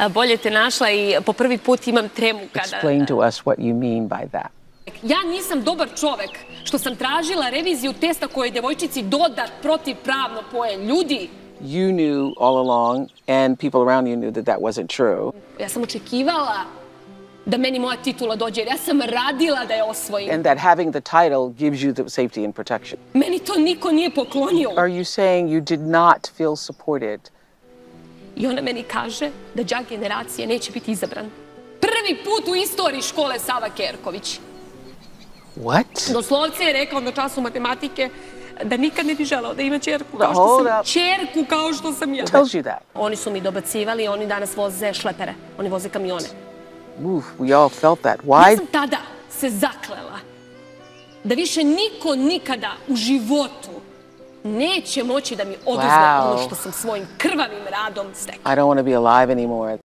Bolje te našla i po prvi put imam tremu kada... Explain to us what you mean by that. Ja nisam dobar čovek što sam tražila reviziju testa koje devojčici doda protivpravno poen. Ljudi! You knew all along, and people around you knew that that wasn't true. Ja sam očekivala da meni moja titula dođe, jer ja sam radila da je osvojim. And that having the title gives you the safety and protection. Meni to niko nije poklonio. Are you saying you did not feel supported? I ona meni kaže da đak generacije neće biti izabran. Prvi put u istoriji škole Sava Kerković. What? Doslovce je rekao na času matematike da nikad ne bi želeo da ima ćerku kao što sam ja. Who tells you that? Oni su mi dobacivali, oni danas voze šlepere, oni voze kamione. Oof, we all felt that. Why? Ja sam tada se zaklela da više niko nikada u životu neće moći da mi oduzme ono što sam svojim krvavim radom stekla. I don't want to be alive anymore.